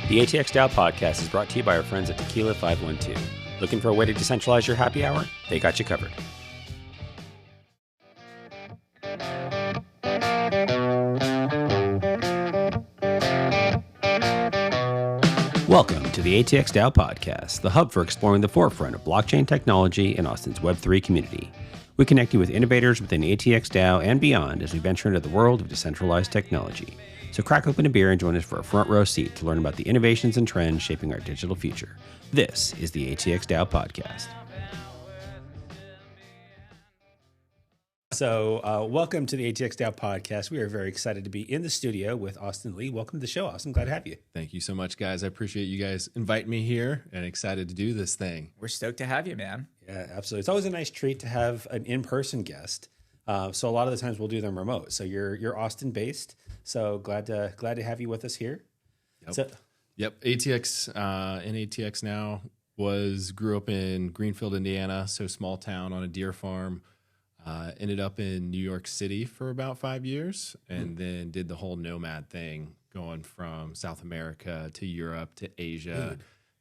The ATX DAO Podcast is brought to you by our friends at Tequila 512. Looking for a way to decentralize your happy hour? They got you covered. Welcome to the ATX DAO Podcast, the hub for exploring the forefront of blockchain technology in Austin's Web3 community. We connect you with innovators within ATX DAO and beyond as we venture into the world of decentralized technology. So crack open a beer and join us for a front row seat to learn about the innovations and trends shaping our digital future. This is the ATX DAO Podcast. So welcome to the ATX DAO Podcast. We are very excited to be in the studio with Austin Lee. Welcome to the show, Austin. Glad to have you. Thank you so much, guys. I appreciate you guys inviting me here and excited to do this thing. We're stoked to have you, man. Yeah, absolutely. It's always a nice treat to have an in-person guest. So a lot of the times we'll do them remote. So you're Austin-based. So glad to have you with us here. Yep. ATX in ATX now grew up in Greenfield, Indiana, so small town on a deer farm. Ended up in New York City for about 5 years, and then did the whole nomad thing, going from South America to Europe to Asia,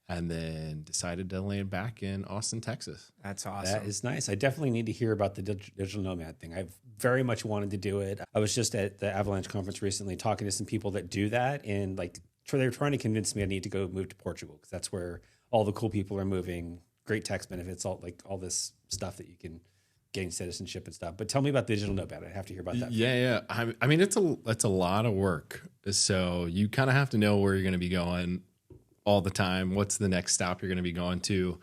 and then decided to land back in Austin, Texas. That's awesome. That is nice. I definitely need to hear about the digital nomad thing. I've very much wanted to do it. I was just at the Avalanche conference recently talking to some people that do that, and they were trying to convince me I need to go move to Portugal because that's where all the cool people are moving. Great tax benefits, all this stuff that you can gain citizenship and stuff. But tell me about digital nomad. I have to hear about that. Yeah. I mean, it's a lot of work. So you kind of have to know where you're going to be going all the time. What's the next stop you're going to be going to?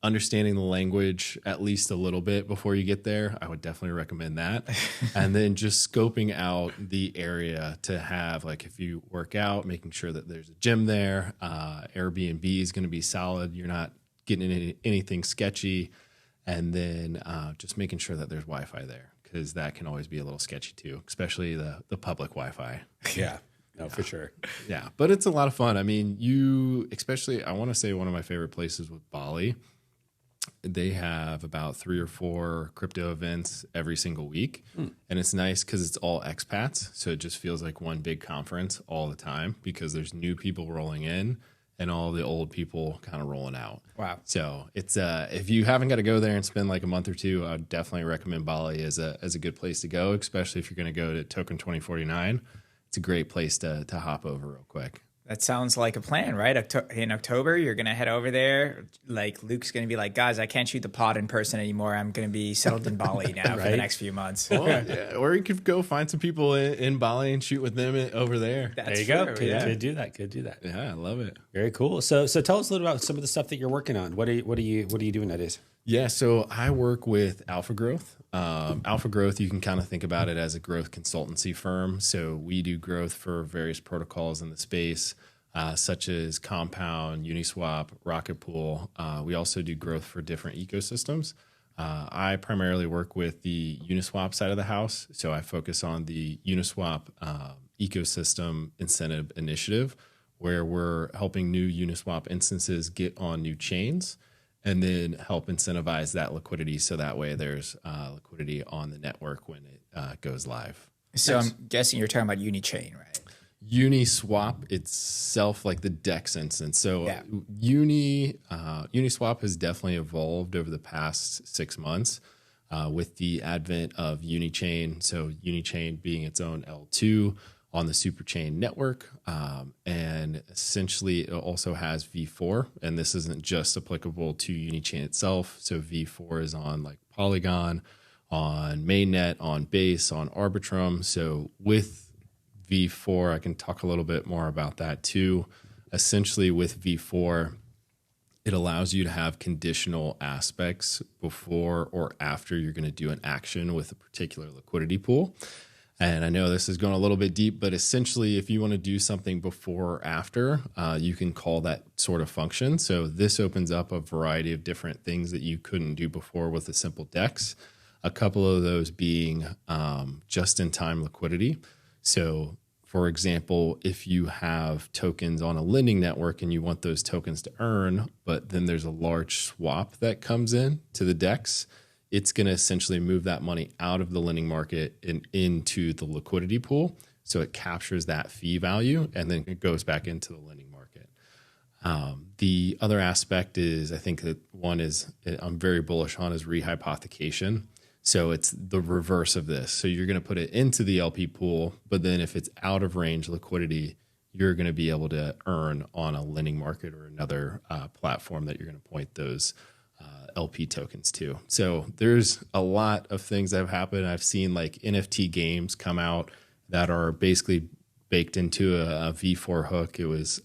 Understanding the language at least a little bit before you get there. I would definitely recommend that. And then just scoping out the area to have, if you work out, making sure that there's a gym there. Airbnb is going to be solid. You're not getting anything sketchy. And then just making sure that there's Wi-Fi there, because that can always be a little sketchy too, especially the public Wi-Fi. Yeah, no, for sure. Yeah, but it's a lot of fun. I mean, I want to say one of my favorite places was Bali. They have about 3 or 4 crypto events every single week. And it's nice because it's all expats. So it just feels like one big conference all the time because there's new people rolling in and all the old people kind of rolling out. Wow. So it's if you haven't got to go there and spend a month or two, I would definitely recommend Bali as a good place to go, especially if you're going to go to Token 2049. It's a great place to hop over real quick. That sounds like a plan, right? In October, you're going to head over there. Luke's going to be like, guys, I can't shoot the pod in person anymore. I'm going to be settled in Bali now for the next few months. Well, yeah. Or you could go find some people in Bali and shoot with them over there. There you go. Could do that. Yeah, I love it. Very cool. So tell us a little about some of the stuff that you're working on. What are you doing nowadays? Yeah, so I work with Alpha Growth. Alpha Growth, you can kind of think about it as a growth consultancy firm. So we do growth for various protocols in the space, such as Compound, Uniswap, Rocket Pool. We also do growth for different ecosystems. I primarily work with the Uniswap side of the house. So I focus on the Uniswap ecosystem incentive initiative, where we're helping new Uniswap instances get on new chains, and then help incentivize that liquidity so that way there's liquidity on the network when it goes live. So I'm guessing you're talking about Unichain, right? Uniswap itself, the DEX instance. So Uniswap has definitely evolved over the past 6 months with the advent of Unichain. So Unichain being its own L2 on the Superchain network. And essentially it also has V4, and this isn't just applicable to Unichain itself. So V4 is on Polygon, on Mainnet, on Base, on Arbitrum. So with V4, I can talk a little bit more about that too. Essentially with V4, it allows you to have conditional aspects before or after you're going to do an action with a particular liquidity pool. And I know this is going a little bit deep, but essentially if you want to do something before or after, you can call that sort of function. So this opens up a variety of different things that you couldn't do before with a simple DEX. A couple of those being just-in-time liquidity. So for example, if you have tokens on a lending network and you want those tokens to earn, but then there's a large swap that comes in to the DEX, it's going to essentially move that money out of the lending market and into the liquidity pool. So it captures that fee value and then it goes back into the lending market. The other aspect is, I think that one is I'm very bullish on is rehypothecation. So it's the reverse of this. So you're going to put it into the LP pool, but then if it's out of range liquidity, you're going to be able to earn on a lending market or another platform that you're going to point those LP tokens to. So there's a lot of things that have happened. I've seen like NFT games come out that are basically baked into a V4 hook. It was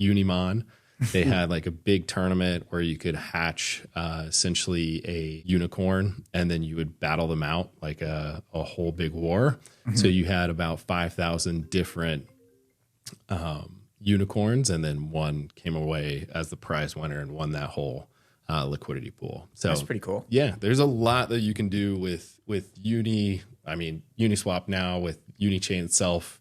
Unimon. They had like a big tournament where you could hatch essentially a unicorn, and then you would battle them out like a whole big war. Mm-hmm. So you had about 5,000 different unicorns, and then one came away as the prize winner and won that whole liquidity pool. So that's pretty cool. Yeah, there's a lot that you can do with Uniswap now with Unichain itself.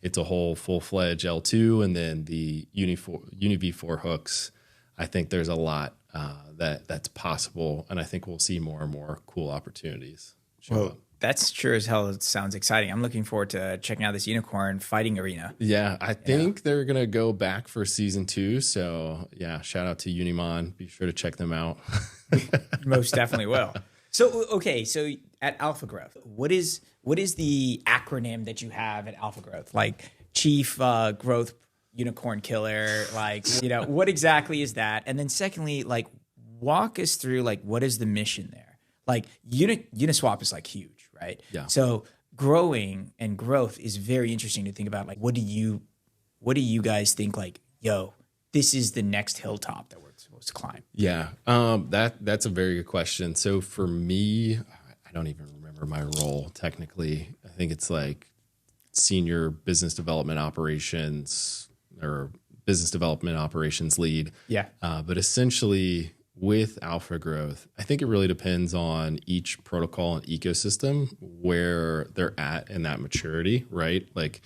It's a whole full-fledged L2, and then the Uni V4 hooks. I think there's a lot that's possible, and I think we'll see more and more cool opportunities show up. That's sure as hell sounds exciting. I'm looking forward to checking out this unicorn fighting arena. Yeah, I think they're going to go back for season 2. So, yeah, shout out to Unimon. Be sure to check them out. Most definitely will. So, okay, so at Alpha Growth, what is the acronym that you have at Alpha Growth? Like Chief Growth Unicorn Killer, like, what exactly is that? And then secondly, like, walk us through, like, what is the mission there? Like, Uniswap is, like, huge, right? Yeah. So growing and growth is very interesting to think about. Like, what do you guys think, like, yo, this is the next hilltop that we're supposed to climb? Yeah, that's a very good question. So for me, I don't even remember my role technically. I think it's like senior business development operations or business development operations lead. Yeah. But essentially with Alpha Growth, I think it really depends on each protocol and ecosystem where they're at in that maturity, right? Like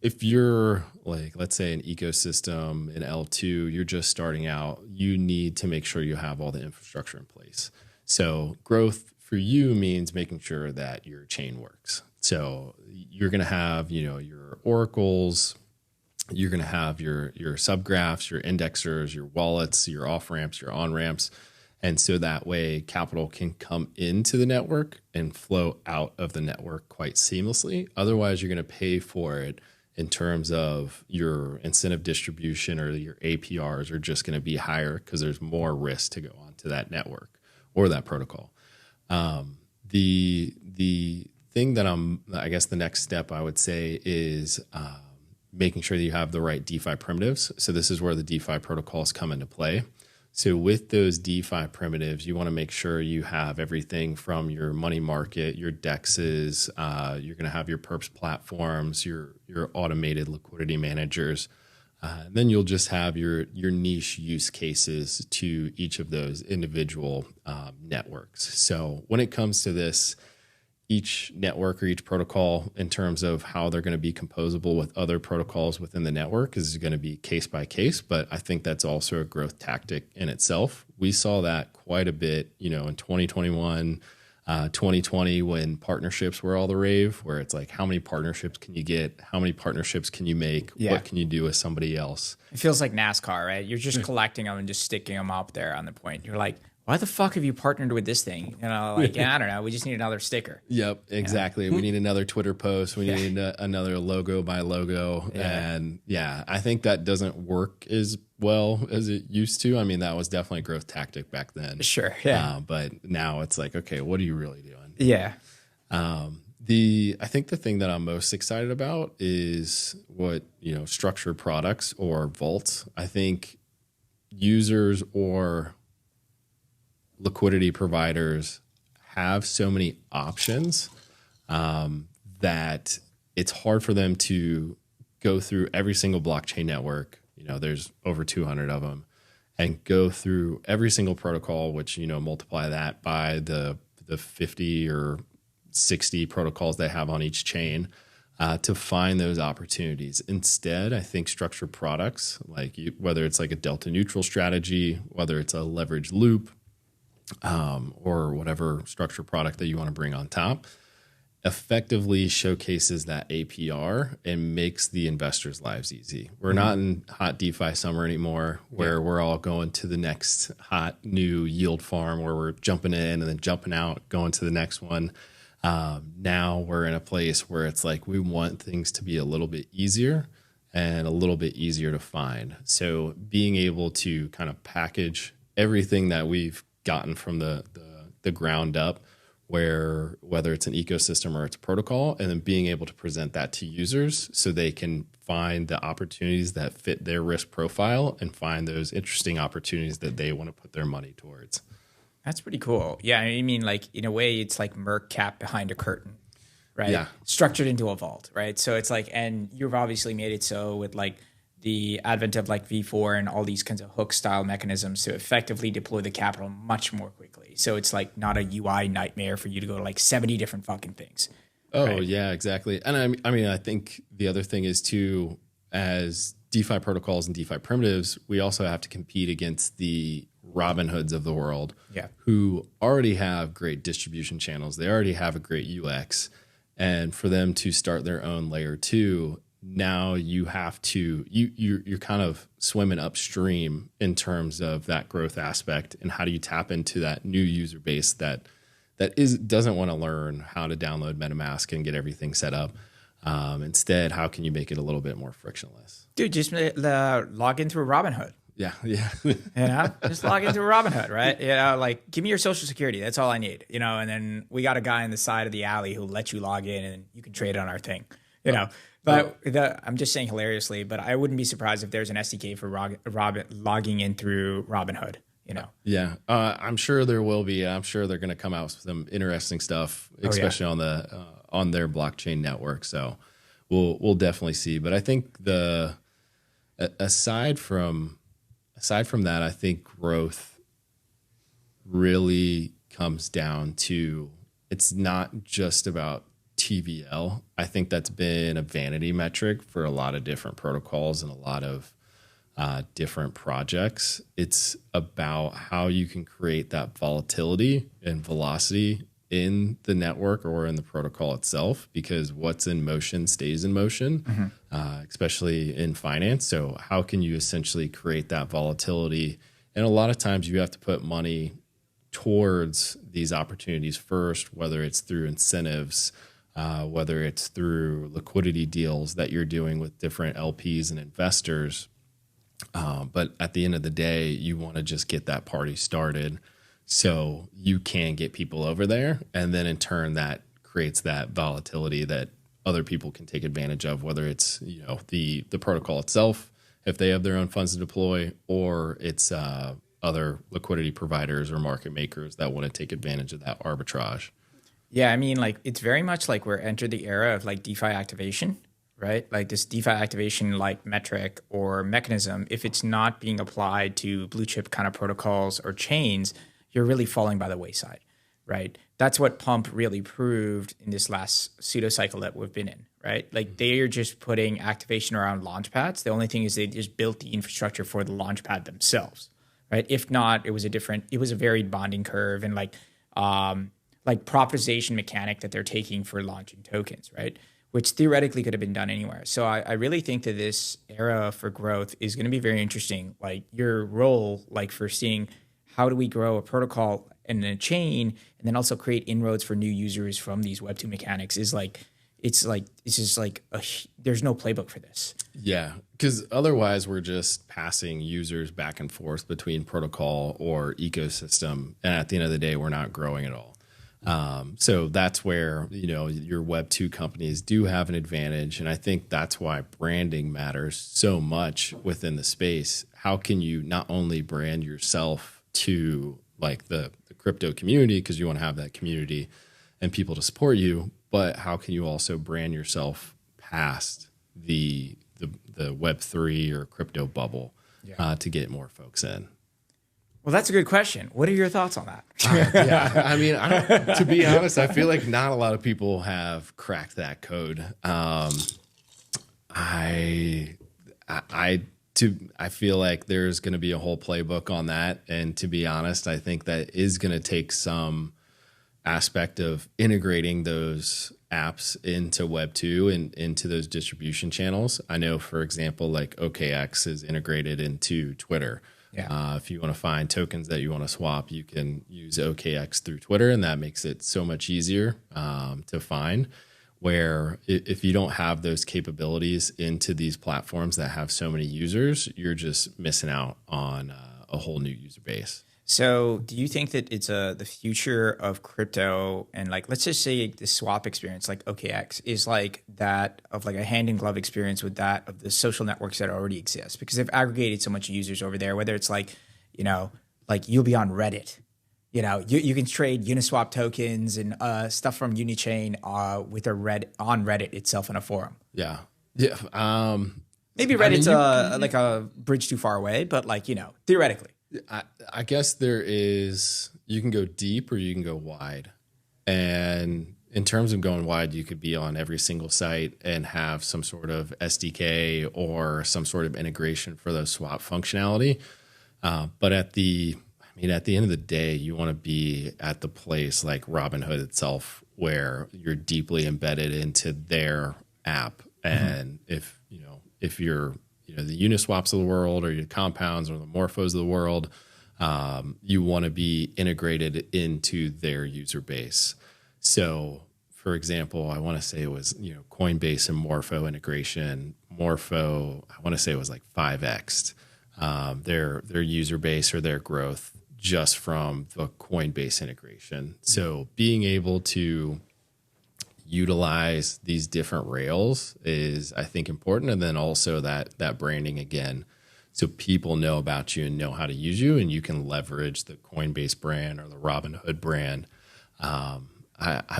if you're like, let's say an ecosystem in L2, you're just starting out, you need to make sure you have all the infrastructure in place. So growth for you means making sure that your chain works. So you're going to have, your oracles, you're going to have your subgraphs, your indexers, your wallets, your off ramps, your on ramps. And so that way capital can come into the network and flow out of the network quite seamlessly. Otherwise, you're going to pay for it in terms of your incentive distribution, or your APRs are just going to be higher because there's more risk to go onto that network or that protocol. The thing that I guess the next step I would say is making sure that you have the right DeFi primitives. So this is where the DeFi protocols come into play. So with those DeFi primitives, you want to make sure you have everything from your money market, your DEXs, you're going to have your perps platforms, your automated liquidity managers. Then you'll just have your niche use cases to each of those individual networks. So when it comes to this, each network or each protocol in terms of how they're going to be composable with other protocols within the network is going to be case by case. But I think that's also a growth tactic in itself. We saw that quite a bit, in 2021, 2020, when partnerships were all the rave, where it's like, how many partnerships can you get? How many partnerships can you make? Yeah. What can you do with somebody else? It feels like NASCAR, right? You're just collecting them and just sticking them up there on the point. You're like, why the fuck have you partnered with this thing? I don't know. We just need another sticker. Yep, exactly. We need another Twitter post. We need another logo by logo. Yeah. And I think that doesn't work as well as it used to. I mean, that was definitely a growth tactic back then. Sure, yeah. But now it's like, okay, what are you really doing? Yeah. I think the thing that I'm most excited about is what, structured products or vaults. I think users or liquidity providers have so many options that it's hard for them to go through every single blockchain network. There's over 200 of them, and go through every single protocol, which, multiply that by the 50 or 60 protocols they have on each chain to find those opportunities. Instead, I think structured products, whether it's like a delta neutral strategy, whether it's a leverage loop, or whatever structured product that you want to bring on top, effectively showcases that APR and makes the investors' lives easy. We're not in hot DeFi summer anymore, where we're all going to the next hot new yield farm where we're jumping in and then jumping out, going to the next one. Now we're in a place where it's like we want things to be a little bit easier and a little bit easier to find. So being able to kind of package everything that we've gotten from the ground up, where whether it's an ecosystem or it's a protocol, and then being able to present that to users so they can find the opportunities that fit their risk profile and find those interesting opportunities that they want to put their money towards. That's pretty cool. Yeah, I mean, like in a way, it's like Merc cap behind a curtain, right? Yeah. Structured into a vault, right? So it's like, and you've obviously made it so with like the advent of like V4 and all these kinds of hook style mechanisms to effectively deploy the capital much more quickly. So it's like not a UI nightmare for you to go to like 70 different fucking things. Oh, right? Yeah, exactly. And I mean, I think the other thing is too, as DeFi protocols and DeFi primitives, we also have to compete against the Robinhoods of the world, who already have great distribution channels. They already have a great UX. And for them to start their own layer 2, now you have to, you're kind of swimming upstream in terms of that growth aspect. And how do you tap into that new user base that doesn't want to learn how to download MetaMask and get everything set up? Instead, how can you make it a little bit more frictionless? Dude, just log in through Robinhood. Yeah. Just log into Robinhood, right? Like give me your social security. That's all I need, and then we got a guy on the side of the alley who'll let you log in and you can trade on our thing, But I'm just saying hilariously, but I wouldn't be surprised if there's an SDK for logging in through Robinhood, Yeah, I'm sure there will be. I'm sure they're going to come out with some interesting stuff, especially on their blockchain network. So we'll definitely see. But I think aside from that, I think growth really comes down to, it's not just about TVL. I think that's been a vanity metric for a lot of different protocols and a lot of different projects. It's about how you can create that volatility and velocity in the network or in the protocol itself, because what's in motion stays in motion, especially in finance. So how can you essentially create that volatility? And a lot of times you have to put money towards these opportunities first, whether it's through incentives, whether it's through liquidity deals that you're doing with different LPs and investors. But at the end of the day, you want to just get that party started so you can get people over there. And then in turn, that creates that volatility that other people can take advantage of, whether it's the protocol itself, if they have their own funds to deploy, or it's other liquidity providers or market makers that want to take advantage of that arbitrage. Yeah, I mean, like it's very much like we're entered the era of like DeFi activation, right? Like this DeFi activation like metric or mechanism, if it's not being applied to blue chip kind of protocols or chains, you're really falling by the wayside, right? That's what Pump really proved in this last pseudo cycle that we've been in, right? Like they are just putting activation around launchpads. The only thing is they just built the infrastructure for the launchpad themselves, right? If not, it was a varied bonding curve and like proposition mechanic that they're taking for launching tokens, right? Which theoretically could have been done anywhere. So I really think that this era for growth is going to be very interesting. Like your role, like for seeing how do we grow a protocol and a chain, and then also create inroads for new users from these Web2 mechanics is like, it's just like there's no playbook for this. Yeah, because otherwise we're just passing users back and forth between protocol or ecosystem. And at the end of the day, we're not growing at all. So that's where, your Web2 companies do have an advantage. And I think that's why branding matters so much within the space. How can you not only brand yourself to like the crypto community, because you want to have that community and people to support you, but how can you also brand yourself past the Web3 or crypto bubble to get more folks in? Well, that's a good question. What are your thoughts on that? I mean, to be honest, I feel like not a lot of people have cracked that code. I feel like there's going to be a whole playbook on that. And to be honest, I think that is going to take some aspect of integrating those apps into Web 2 and into those distribution channels. I know, for example, like OKX is integrated into Twitter. Yeah. If you want to find tokens that you want to swap, you can use OKX through Twitter, and that makes it so much easier to find. Where if you don't have those capabilities into these platforms that have so many users, you're just missing out on a whole new user base. So do you think that it's the future of crypto, and like, let's just say the swap experience like OKX is like that of like a hand in glove experience with that of the social networks that already exist, because they've aggregated so much users over there, whether it's like, you know, like you'll be on Reddit, you know, you can trade Uniswap tokens and stuff from Unichain with on Reddit itself in a forum. Yeah. Maybe Reddit's like a bridge too far away, but like, you know, theoretically. I guess you can go deep or you can go wide. And in terms of going wide, you could be on every single site and have some sort of SDK or some sort of integration for those swap functionality. But at the end of the day, you want to be at the place like Robinhood itself, where you're deeply embedded into their app. And if you're the Uniswaps of the world or your Compounds or the Morphos of the world, you want to be integrated into their user base. So, for example, I want to say it was Coinbase and Morpho integration. Morpho, I want to say it was like 5x their user base or their growth just from the Coinbase integration. So, being able to utilize these different rails is, I think, important. And then also that branding again, so people know about you and know how to use you, and you can leverage the Coinbase brand or the Robinhood brand. I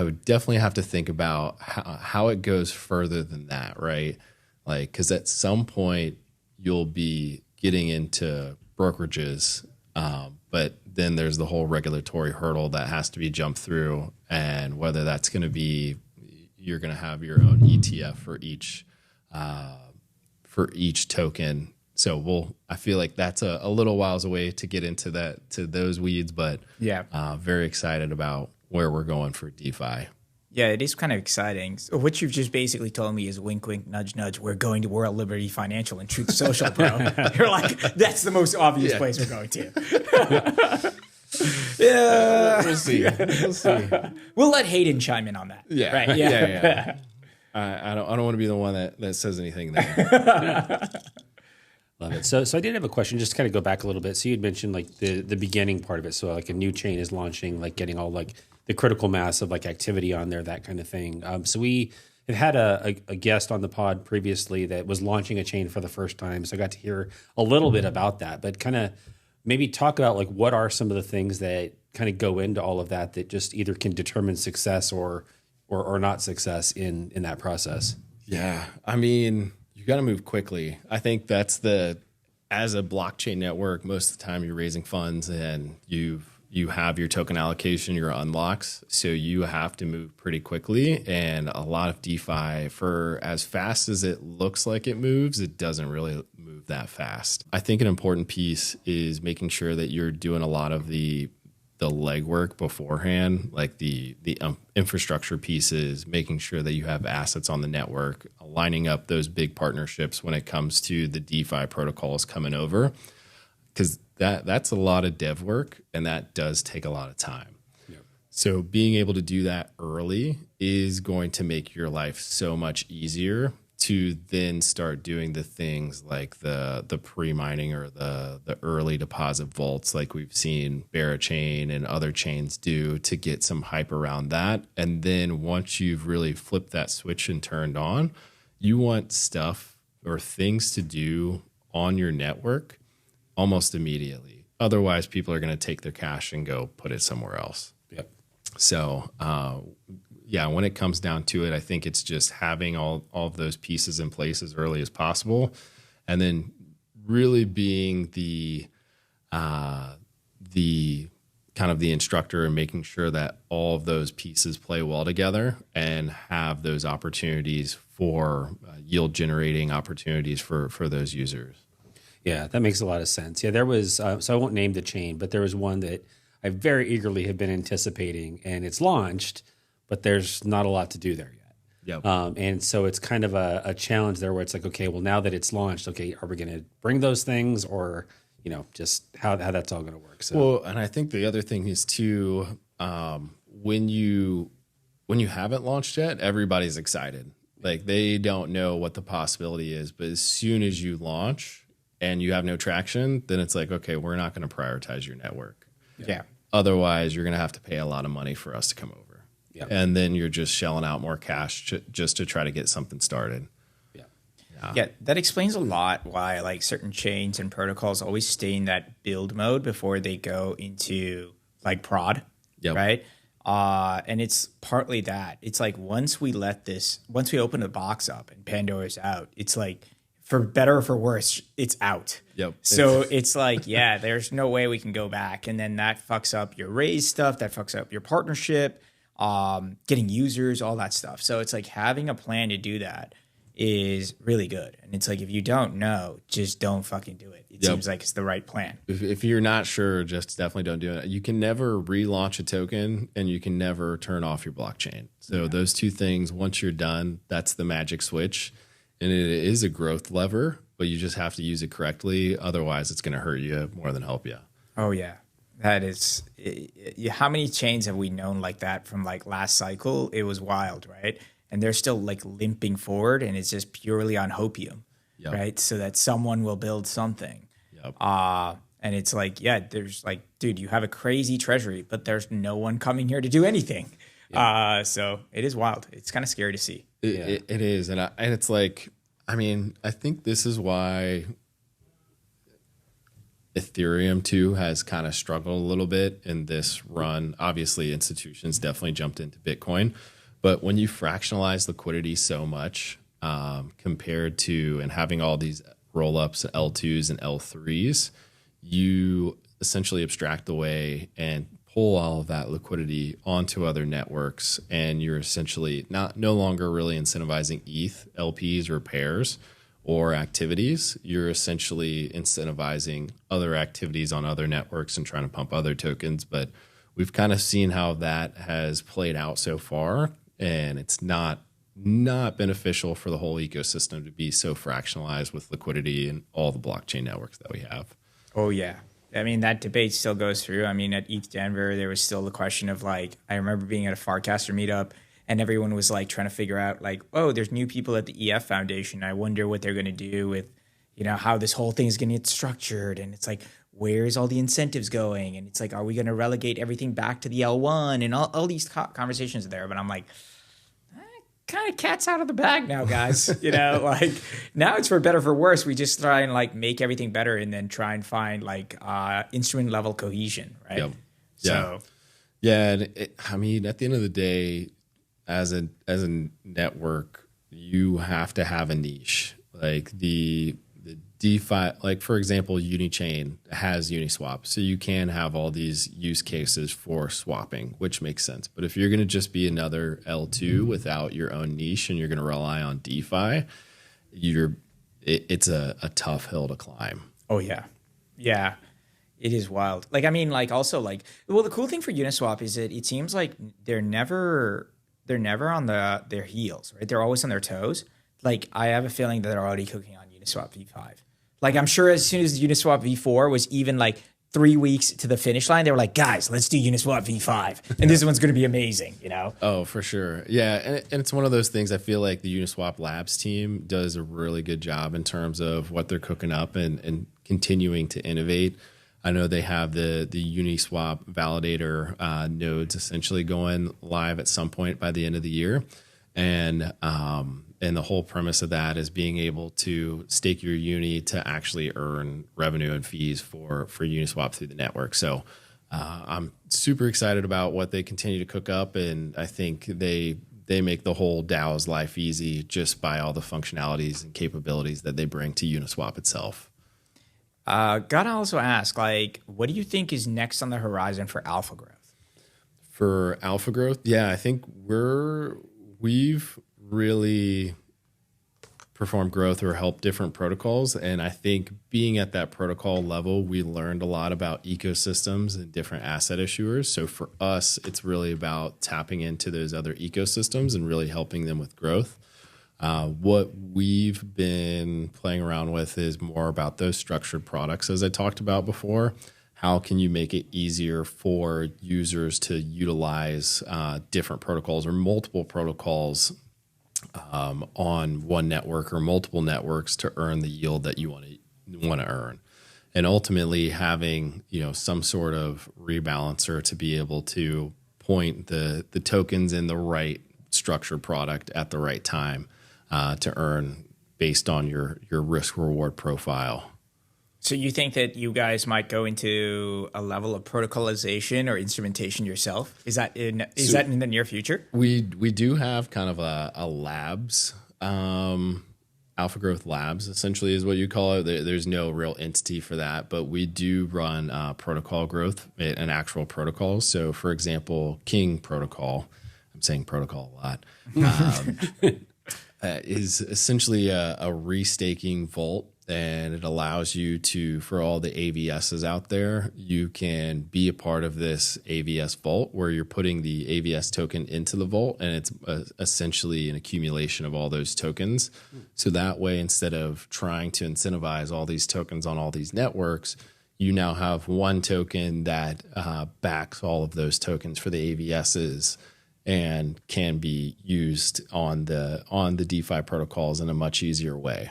would definitely have to think about how it goes further than that, right? Like, because at some point you'll be getting into brokerages, but then there's the whole regulatory hurdle that has to be jumped through, and whether that's going to be you're going to have your own ETF for each token. So I feel like that's a little whiles away to get into those weeds, but very excited about where we're going for DeFi. Yeah, it is kind of exciting. So what you've just basically told me is wink, wink, nudge, nudge. We're going to World Liberty Financial and Truth Social, bro. You're like, that's the most obvious place we're going to. Yeah, we'll see. We'll let Hayden chime in on that. Yeah, right. Yeah. I don't want to be the one that says anything there. Love it. So I did have a question, just to kind of go back a little bit. So you'd mentioned like the beginning part of it. So like a new chain is launching, like getting all like the critical mass of like activity on there, that kind of thing. So we have had a guest on the pod previously that was launching a chain for the first time. So I got to hear a little bit about that, but kind of maybe talk about like what are some of the things that kind of go into all of that just either can determine success or not success in that process. Yeah. I mean, you got to move quickly. I think that's as a blockchain network, most of the time you're raising funds and you have your token allocation, your unlocks. So you have to move pretty quickly. And a lot of DeFi, for as fast as it looks like it moves, it doesn't really move that fast. I think an important piece is making sure that you're doing a lot of the legwork beforehand, like the infrastructure pieces, making sure that you have assets on the network, lining up those big partnerships when it comes to the DeFi protocols coming over, because that's a lot of dev work and that does take a lot of time. Yep. So being able to do that early is going to make your life so much easier to then start doing the things like the pre-mining or the early deposit vaults like we've seen Barachain and other chains do to get some hype around that. And then once you've really flipped that switch and turned on, you want stuff or things to do on your network almost immediately. Otherwise, people are going to take their cash and go put it somewhere else. Yep. So, when it comes down to it, I think it's just having all of those pieces in place as early as possible, and then really being the kind of the instructor and making sure that all of those pieces play well together and have those opportunities for yield generating opportunities for those users. Yeah, that makes a lot of sense. Yeah, there was, so I won't name the chain, but there was one that I very eagerly have been anticipating, and it's launched, but there's not a lot to do there yet. Yep. And so it's kind of a challenge there where it's like, okay, well, now that it's launched, okay, are we going to bring those things, or, just how that's all going to work? So, well, and I think the other thing is too, when you haven't launched yet, everybody's excited. Like they don't know what the possibility is, but as soon as you launch and you have no traction, then it's like, okay, we're not going to prioritize your network. Yeah. Otherwise, you're going to have to pay a lot of money for us to come over. Yeah. And then you're just shelling out more cash just to try to get something started. Yeah, that explains a lot why like certain chains and protocols always stay in that build mode before they go into like prod, right? And it's partly that. It's like once we open the box up and Pandora's out, it's like for better or for worse, it's out. Yep. So it's like, yeah, there's no way we can go back. And then that fucks up your raise stuff, that fucks up your partnership, getting users, all that stuff. So it's like having a plan to do that is really good. And it's like, if you don't know, just don't fucking do it. It seems like it's the right plan. If you're not sure, just definitely don't do it. You can never relaunch a token and you can never turn off your blockchain. So those two things, once you're done, that's the magic switch. And it is a growth lever, but you just have to use it correctly. Otherwise, it's going to hurt you more than help you. Oh, yeah. That is, how many chains have we known like that from like last cycle? It was wild, right? And they're still like limping forward, and it's just purely on hopium, right? So that someone will build something. And it's like, yeah, there's like, dude, you have a crazy treasury, but there's no one coming here to do anything. So it is wild. It's kind of scary to see. It is. And it's like, I mean, I think this is why Ethereum too has kind of struggled a little bit in this run. Obviously, institutions definitely jumped into Bitcoin. But when you fractionalize liquidity so much compared to and having all these roll-ups, L2s and L3s, you essentially abstract away and pull all of that liquidity onto other networks, and you're essentially no longer really incentivizing ETH, LPs, or pairs or activities. You're essentially incentivizing other activities on other networks and trying to pump other tokens. But we've kind of seen how that has played out so far. And it's not beneficial for the whole ecosystem to be so fractionalized with liquidity and all the blockchain networks that we have. Oh, yeah. I mean, that debate still goes through. I mean, at ETH Denver, there was still the question of like, I remember being at a Farcaster meetup and everyone was like trying to figure out like, oh, there's new people at the EF Foundation. I wonder what they're going to do with, how this whole thing is going to get structured. And it's like, where's all the incentives going? And it's like, are we going to relegate everything back to the L1? And all these conversations are there. But I'm like, kind of cat's out of the bag now, guys. Like now it's for better for worse. We just try and like make everything better and then try and find like instrument level cohesion, right? Yep. So And I mean, at the end of the day, as a network, you have to have a niche. Like the DeFi, like for example, Unichain has Uniswap. So you can have all these use cases for swapping, which makes sense. But if you're going to just be another L2 without your own niche and you're going to rely on DeFi, it's a tough hill to climb. Oh, yeah. Yeah. It is wild. Like, I mean, like also like, well, the cool thing for Uniswap is that it seems like they're never on their heels, right? They're always on their toes. Like, I have a feeling that they're already cooking on Uniswap V5. Like, I'm sure as soon as Uniswap V4 was even like 3 weeks to the finish line, they were like, guys, let's do Uniswap V5. And this one's going to be amazing, Oh, for sure. Yeah. And it's one of those things I feel like the Uniswap Labs team does a really good job in terms of what they're cooking up and continuing to innovate. I know they have the Uniswap validator nodes essentially going live at some point by the end of the year. And the whole premise of that is being able to stake your Uni to actually earn revenue and fees for Uniswap through the network. So I'm super excited about what they continue to cook up, and I think they make the whole DAO's life easy just by all the functionalities and capabilities that they bring to Uniswap itself. Gotta also ask, like, what do you think is next on the horizon for alpha growth? For alpha growth, yeah, I think we've really perform growth or help different protocols. And I think being at that protocol level, we learned a lot about ecosystems and different asset issuers. So for us, it's really about tapping into those other ecosystems and really helping them with growth. What we've been playing around with is more about those structured products, as I talked about before. How can you make it easier for users to utilize different protocols or multiple protocols on one network or multiple networks to earn the yield that you want to earn, and ultimately having some sort of rebalancer to be able to point the tokens in the right structured product at the right time to earn based on your risk reward profile. So you think that you guys might go into a level of protocolization or instrumentation yourself? Is that in the near future? We do have kind of a labs, Alpha Growth Labs, essentially is what you call it. There's no real entity for that, but we do run protocol growth and actual protocols. So, for example, King Protocol, I'm saying protocol a lot, is essentially a restaking vault. And it allows you to, for all the AVSs out there, you can be a part of this AVS vault where you're putting the AVS token into the vault, and it's essentially an accumulation of all those tokens. So that way, instead of trying to incentivize all these tokens on all these networks, you now have one token that backs all of those tokens for the AVSs and can be used on the DeFi protocols in a much easier way.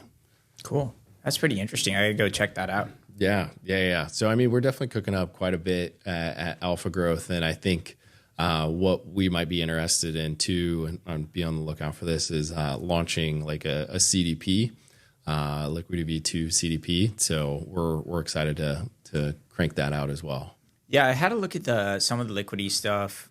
Cool. That's pretty interesting. I gotta go check that out. Yeah. So, I mean, we're definitely cooking up quite a bit at Alpha Growth. And I think what we might be interested in too, and be on the lookout for this, is launching like a CDP, Liquidity V2 CDP. So we're excited to crank that out as well. Yeah, I had a look at some of the liquidity stuff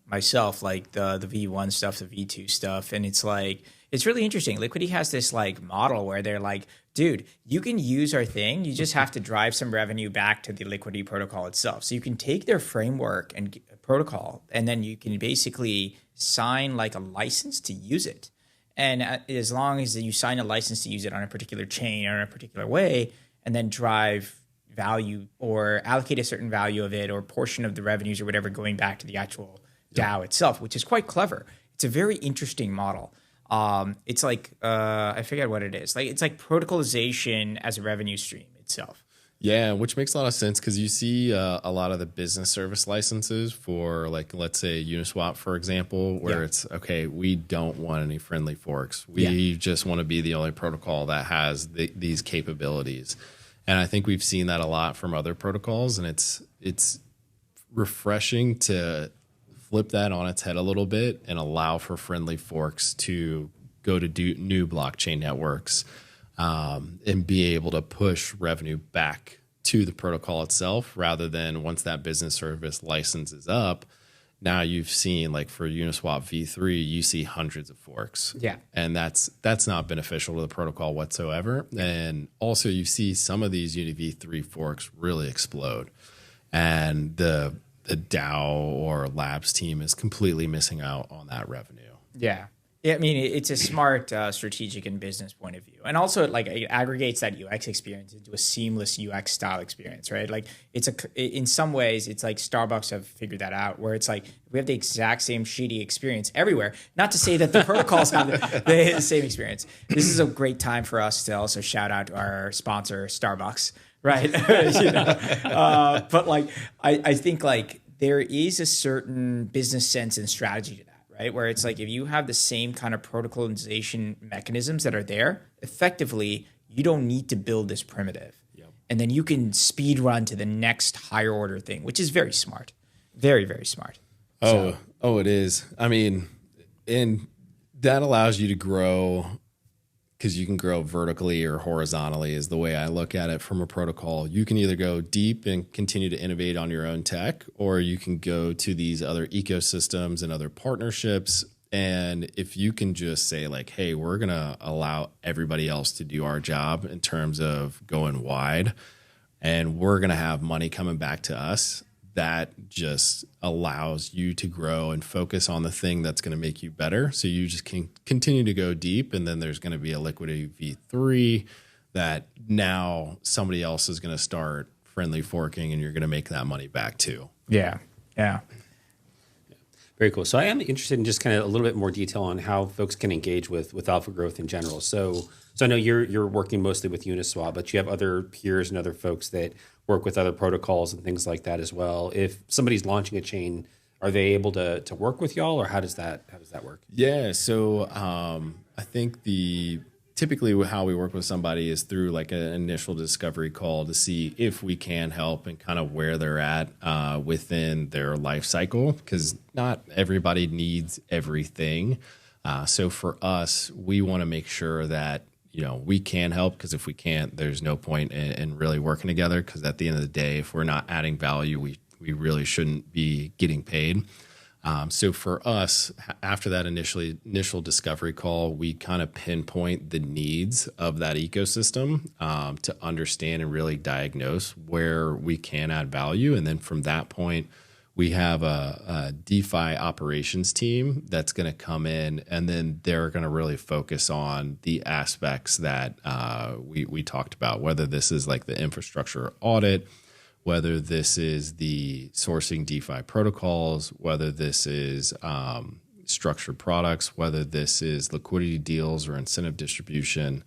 myself, like the V1 stuff, the V2 stuff. And it's really interesting. Liquidity has this like model where they're like, dude, you can use our thing. You just have to drive some revenue back to the Liquidity protocol itself. So you can take their framework and protocol, and then you can basically sign like a license to use it. And as long as you sign a license to use it on a particular chain or in a particular way, and then drive value or allocate a certain value of it or portion of the revenues or whatever going back to the actual DAO itself, which is quite clever. It's a very interesting model. It's like I forget what it is. Like it's like protocolization as a revenue stream itself. Yeah, which makes a lot of sense because you see a lot of the business service licenses for, like, let's say Uniswap, for example, where it's, okay, we don't want any friendly forks. We just want to be the only protocol that has these capabilities. And I think we've seen that a lot from other protocols, and it's refreshing to flip that on its head a little bit and allow for friendly forks to go to new blockchain networks and be able to push revenue back to the protocol itself, rather than once that business service license is up. Now you've seen, like for Uniswap V3, you see hundreds of forks. Yeah. And that's not beneficial to the protocol whatsoever. And also you see some of these Uni V3 forks really explode. And the DAO or labs team is completely missing out on that revenue. Yeah. I mean, it's a smart strategic and business point of view. And also it aggregates that UX experience into a seamless UX style experience, right? Like in some ways, it's like Starbucks have figured that out, where it's like we have the exact same shitty experience everywhere. Not to say that the protocols have the same experience. This is a great time for us to also shout out to our sponsor, Starbucks. Right. But like, I think like there is a certain business sense and strategy to that, right? Where it's like, if you have the same kind of protocolization mechanisms that are there, effectively, you don't need to build this primitive. Yep. And then you can speed run to the next higher order thing, which is very smart. Very, very smart. Oh, it is. I mean, and that allows you to grow, because you can grow vertically or horizontally is the way I look at it from a protocol. You can either go deep and continue to innovate on your own tech, or you can go to these other ecosystems and other partnerships. And if you can just say like, hey, we're going to allow everybody else to do our job in terms of going wide, and we're going to have money coming back to us, that just allows you to grow and focus on the thing that's going to make you better. So you just can continue to go deep. And then there's going to be a liquidity V3 that now somebody else is going to start friendly forking, and you're going to make that money back too. Yeah. Very cool. So I am interested in just kind of a little bit more detail on how folks can engage with Alpha Growth in general. So I know you're working mostly with Uniswap, but you have other peers and other folks that work with other protocols and things like that as well. If somebody's launching a chain, are they able to work with y'all, or how does that work? Yeah. So I think typically how we work with somebody is through like an initial discovery call to see if we can help and kind of where they're at within their life cycle, because not everybody needs everything. So for us, we want to make sure that, we can help, because if we can't, there's no point in really working together, because at the end of the day, if we're not adding value, we really shouldn't be getting paid. So for us, after that initial discovery call, we kind of pinpoint the needs of that ecosystem to understand and really diagnose where we can add value. And then from that point, we have a DeFi operations team that's going to come in, and then they're going to really focus on the aspects that we talked about, whether this is like the infrastructure audit, whether this is the sourcing DeFi protocols, whether this is structured products, whether this is liquidity deals or incentive distribution,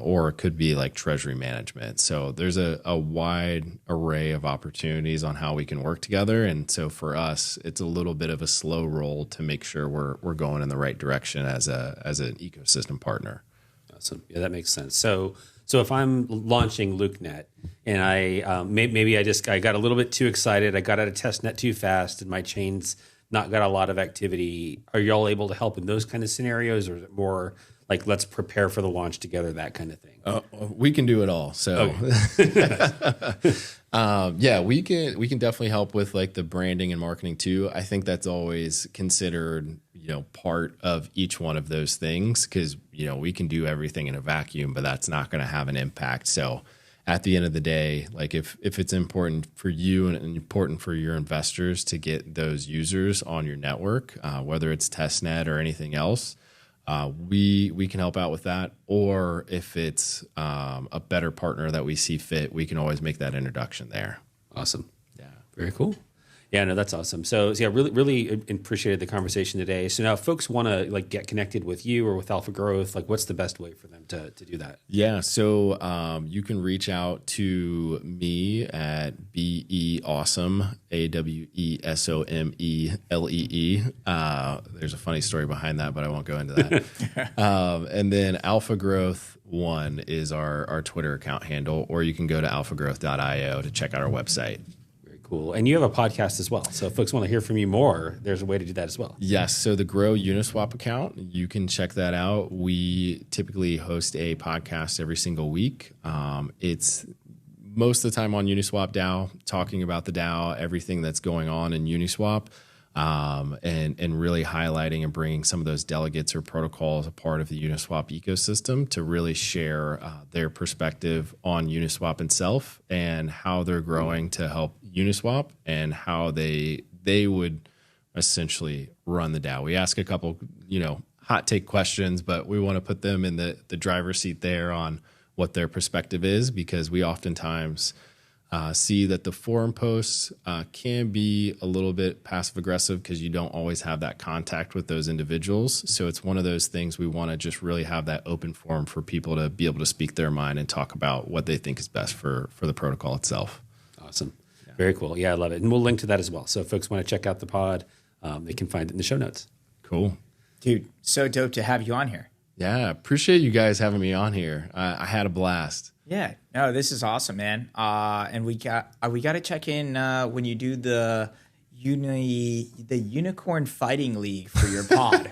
or it could be like treasury management. So there's a wide array of opportunities on how we can work together. And so for us, it's a little bit of a slow roll to make sure we're going in the right direction as an ecosystem partner. Awesome. Yeah, that makes sense. So if I'm launching LukeNet and I maybe I got a little bit too excited, I got out of testnet too fast, and my chain's not got a lot of activity, are y'all able to help in those kind of scenarios, or is it more like let's prepare for the launch together, that kind of thing? We can do it all. So yeah, we can definitely help with like the branding and marketing too. I think that's always considered, part of each one of those things, because, we can do everything in a vacuum, but that's not going to have an impact. So at the end of the day, like if it's important for you and important for your investors to get those users on your network, whether it's testnet or anything else, we can help out with that. Or if it's a better partner that we see fit, we can always make that introduction there. Awesome. Yeah. Very cool. Yeah, no, that's awesome. So yeah, really appreciated the conversation today. So now if folks want to like get connected with you or with Alpha Growth, like what's the best way for them to do that? Yeah. So you can reach out to me at BEAWESOME, AWESOMELEE. There's a funny story behind that, but I won't go into that. And then Alpha Growth 1 is our Twitter account handle, or you can go to alphagrowth.io to check out our website. Cool. And you have a podcast as well. So if folks want to hear from you more, there's a way to do that as well. Yes. So the Grow Uniswap account, you can check that out. We typically host a podcast every single week. It's most of the time on Uniswap DAO, talking about the DAO, everything that's going on in Uniswap, and really highlighting and bringing some of those delegates or protocols a part of the Uniswap ecosystem to really share their perspective on Uniswap itself and how they're growing to help Uniswap and how they would essentially run the DAO. We ask a couple, hot take questions, but we want to put them in the driver's seat there on what their perspective is, because we oftentimes see that the forum posts can be a little bit passive aggressive because you don't always have that contact with those individuals. So it's one of those things we want to just really have that open forum for people to be able to speak their mind and talk about what they think is best for the protocol itself. Awesome. Yeah. Very cool. Yeah, I love it. And we'll link to that as well. So if folks want to check out the pod, they can find it in the show notes. Cool. Dude, so dope to have you on here. Yeah, appreciate you guys having me on here. I had a blast. Yeah, no, this is awesome, man. And we got to check in when you do the Unicorn Fighting League for your pod.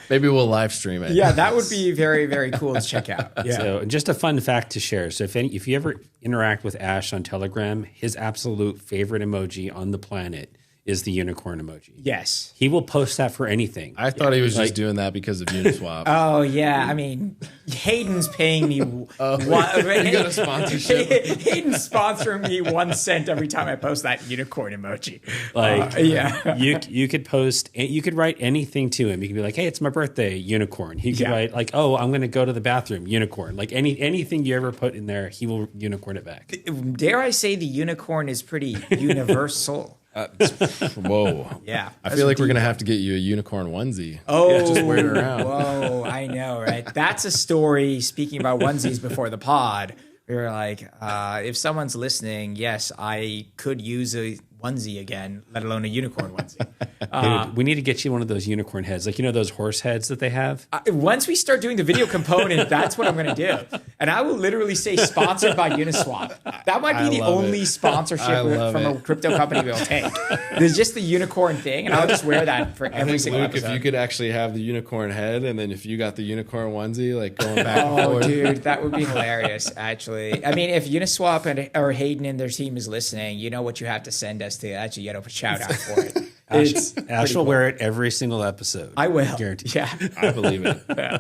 Maybe we'll live stream it. Yeah, that would be very, very cool to check out. Yeah. So just a fun fact to share. So if you ever interact with Ash on Telegram, his absolute favorite emoji on the planet is the unicorn emoji. Yes. He will post that for anything. I thought he was just doing that because of Uniswap. Oh yeah, I mean, Hayden's paying me. You got a sponsorship. Hayden's sponsoring me 1 cent every time I post that unicorn emoji. Yeah, you could post, you could write anything to him. You could be like, "Hey, it's my birthday, unicorn." He could write like, "Oh, I'm going to go to the bathroom, unicorn." Like anything you ever put in there, he will unicorn it back. Dare I say the unicorn is pretty universal. Whoa. Yeah. I feel like we're going to have to get you a unicorn onesie. Oh, just wear it around. Whoa, I know, right? That's a story. Speaking about onesies before the pod, we were like, if someone's listening, yes, I could use a onesie again, let alone a unicorn onesie. Dude, we need to get you one of those unicorn heads, like those horse heads that they have. Once we start doing the video component, that's what I'm going to do, and I will literally say sponsored by Uniswap. That might be the only sponsorship from a crypto company we'll take. There's just the unicorn thing, and I'll just wear that for every single episode. If you could actually have the unicorn head, and then if you got the unicorn onesie, like going back and forth. Oh, dude, that would be hilarious. Actually, I mean, if Uniswap or Hayden and their team is listening, you know what you have to send us to actually get a shout out for it. Ash will wear it every single episode. I will. Guaranteed. Yeah. I believe it. Yeah.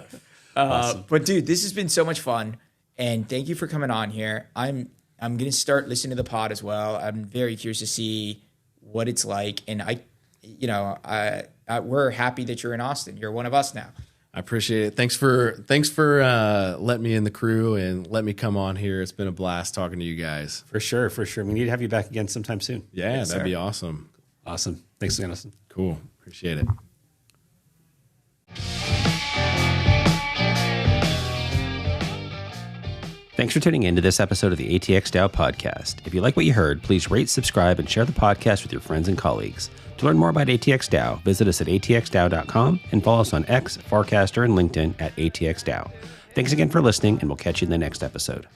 Awesome. But dude, this has been so much fun, and thank you for coming on here. I'm going to start listening to the pod as well. I'm very curious to see what it's like, and we're happy that you're in Austin. You're one of us now. I appreciate it. Thanks for letting me in the crew and let me come on here. It's been a blast talking to you guys. For sure. We need to have you back again sometime soon. Yeah, that'd be awesome. Awesome. Thanks again, Austin. Cool. Appreciate it. Thanks for tuning in to this episode of the ATX DAO Podcast. If you like what you heard, please rate, subscribe, and share the podcast with your friends and colleagues. To learn more about ATX DAO, visit us at atxdao.com and follow us on X, Farcaster, and LinkedIn at ATX DAO. Thanks again for listening, and we'll catch you in the next episode.